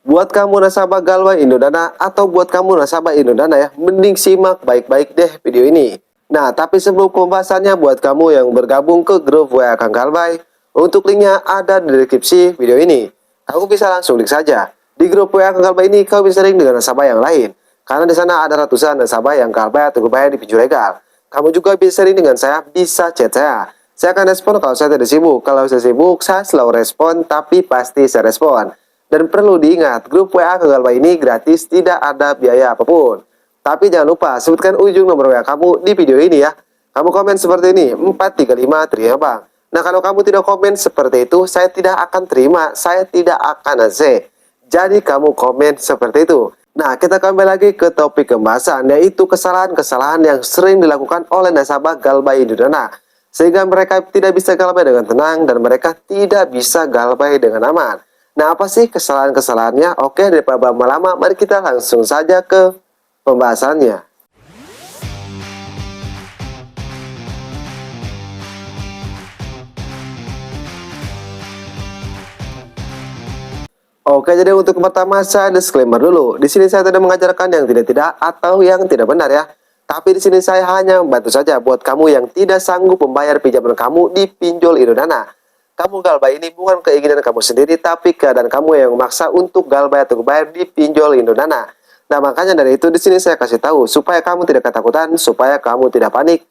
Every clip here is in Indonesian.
Buat kamu nasabah Galway Indodana atau buat kamu nasabah Indodana ya, mending simak baik-baik deh video ini. Nah, tapi sebelum pembahasannya buat kamu yang bergabung ke grup WA Kang Galway, untuk linknya ada di deskripsi video ini. Kamu bisa langsung klik saja. Di grup WA Kang Galway ini kau bisa link dengan nasabah yang lain. Karena di sana ada ratusan nasabah yang Galway atau bayar di pinjol legal. Kamu juga bisa link dengan saya, bisa chat saya. Saya akan respon kalau saya tidak sibuk. Kalau saya sibuk, saya selalu respon, tapi pasti saya respon. Dan perlu diingat, grup WA Kang Galway ini gratis, tidak ada biaya apapun. Tapi jangan lupa sebutkan ujung nomor WA kamu di video ini ya. Kamu komen seperti ini, 435 terima bang. Nah, kalau kamu tidak komen seperti itu, saya tidak akan terima, saya tidak akan AC. Jadi kamu komen seperti itu. Nah, kita kembali lagi ke topik pembahasan, yaitu kesalahan-kesalahan yang sering dilakukan oleh nasabah Galway Indodana, sehingga mereka tidak bisa Galway dengan tenang dan mereka tidak bisa Galway dengan aman. Nah, apa sih kesalahan-kesalahannya? Oke, daripada lama-lama, mari kita langsung saja ke pembahasannya. Oke, jadi untuk pertama saya disclaimer dulu. Di sini saya tidak mengajarkan yang tidak-tidak atau yang tidak benar ya. Tapi di sini saya hanya membantu saja buat kamu yang tidak sanggup membayar pinjaman kamu di pinjol Indodana. Kamu Galway ini bukan keinginan kamu sendiri, tapi keadaan kamu yang memaksa untuk Galway atau bayar di pinjol Indodana. Nah, makanya dari itu di sini saya kasih tahu supaya kamu tidak ketakutan, supaya kamu tidak panik.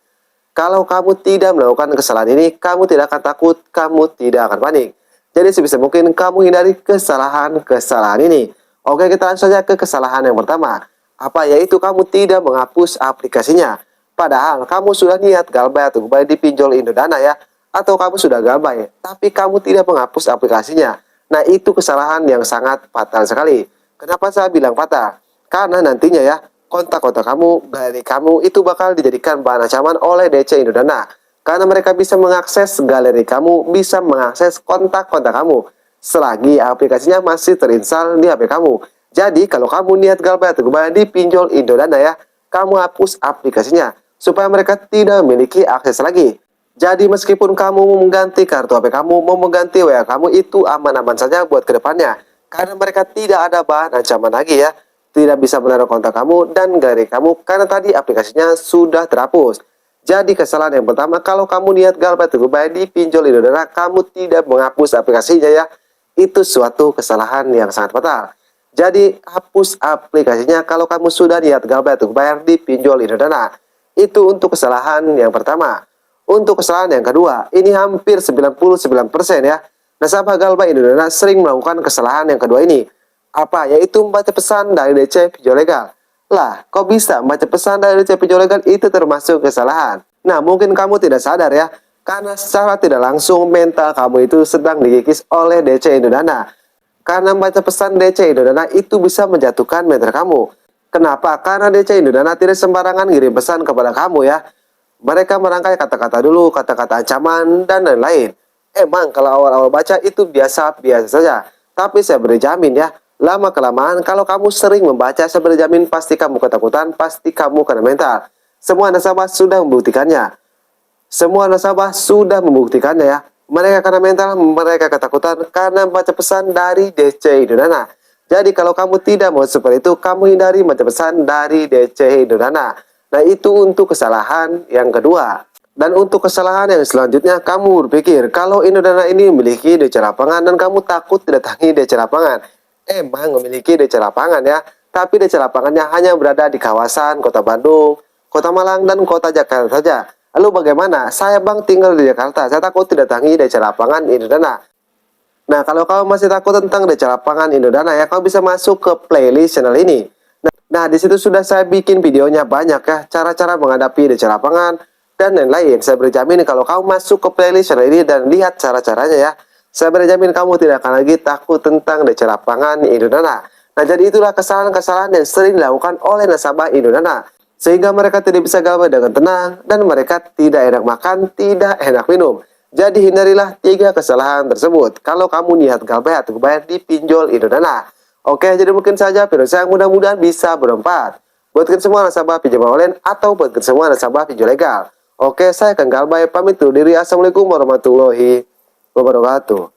Kalau kamu tidak melakukan kesalahan ini, kamu tidak akan takut, kamu tidak akan panik. Jadi sebisa mungkin kamu hindari kesalahan-kesalahan ini. Oke, kita langsung saja ke kesalahan yang pertama. Apa? Yaitu kamu tidak menghapus aplikasinya. Padahal kamu sudah niat Galway atau bayar di pinjol Indodana ya. Atau kamu sudah Galway, tapi kamu tidak menghapus aplikasinya. Nah, itu kesalahan yang sangat fatal sekali. Kenapa saya bilang fatal? Karena nantinya ya, kontak-kontak kamu, galeri kamu itu bakal dijadikan bahan ancaman oleh DC Indodana. Karena mereka bisa mengakses galeri kamu, bisa mengakses kontak-kontak kamu, selagi aplikasinya masih terinstall di HP kamu. Jadi, kalau kamu niat Galway atau bayar di pinjol Indodana ya, kamu hapus aplikasinya, supaya mereka tidak memiliki akses lagi. Jadi meskipun kamu mau mengganti kartu HP kamu, mau mengganti WA kamu, itu aman-aman saja buat kedepannya. Karena mereka tidak ada bahan ancaman lagi ya. Tidak bisa menaruh kontak kamu dan galeri kamu karena tadi aplikasinya sudah terhapus. Jadi kesalahan yang pertama, kalau kamu niat Galway atau bayar di pinjol Indodana, kamu tidak menghapus aplikasinya ya. Itu suatu kesalahan yang sangat fatal. Jadi hapus aplikasinya kalau kamu sudah niat Galway atau bayar di pinjol Indodana. Itu untuk kesalahan yang pertama. Untuk kesalahan yang kedua, ini hampir 99% ya. Nasabah Galway Indodana sering melakukan kesalahan yang kedua ini. Apa? Yaitu membaca pesan dari DC pinjol legal. Lah, kok bisa membaca pesan dari DC pinjol legal? Itu termasuk kesalahan. Nah, mungkin kamu tidak sadar ya. Karena secara tidak langsung mental kamu itu sedang dikikis oleh DC Indodana. Karena membaca pesan DC Indodana itu bisa menjatuhkan mental kamu. Kenapa? Karena DC Indodana tidak sembarangan ngirim pesan kepada kamu ya. Mereka merangkai kata-kata dulu, kata-kata ancaman, dan lain-lain. Emang kalau awal-awal baca itu biasa-biasa saja. Tapi saya berjamin ya, lama-kelamaan kalau kamu sering membaca, saya berjamin pasti kamu ketakutan, pasti kamu kena mental. Semua nasabah sudah membuktikannya. Semua nasabah sudah membuktikannya ya. Mereka kena mental, mereka ketakutan karena membaca pesan dari DC Indodana. Jadi kalau kamu tidak mau seperti itu, kamu hindari membaca pesan dari DC Indodana. Nah, itu untuk kesalahan yang kedua. Dan untuk kesalahan yang selanjutnya, kamu berpikir kalau Indodana ini memiliki DC lapangan dan kamu takut didatangi DC lapangan. Emang memiliki DC lapangan ya, tapi DC lapangannya hanya berada di kawasan Kota Bandung, Kota Malang, dan Kota Jakarta saja. Lalu bagaimana? Saya bang tinggal di Jakarta, saya takut didatangi DC lapangan Indodana. Nah, kalau kamu masih takut tentang DC lapangan Indodana ya, kamu bisa masuk ke playlist channel ini. Nah, di situ sudah saya bikin videonya banyak ya, cara-cara menghadapi DC lapangan dan lain-lain. Saya berjamin kalau kamu masuk ke playlist channel ini dan lihat cara-caranya ya, saya berjamin kamu tidak akan lagi takut tentang DC lapangan Indodana. Nah, jadi itulah kesalahan-kesalahan yang sering dilakukan oleh nasabah Indodana, sehingga mereka tidak bisa Galway dengan tenang dan mereka tidak enak makan, tidak enak minum. Jadi hindarilah 3 kesalahan tersebut kalau kamu niat Galway atau bayar di pinjol Indodana. Oke, jadi mungkin saja video saya mudah-mudahan bisa bermanfaat buat semua nasabah pinjaman online atau buat semua nasabah pinjol legal. Oke, saya Kang Galway pamit undur diri. Assalamualaikum warahmatullahi wabarakatuh.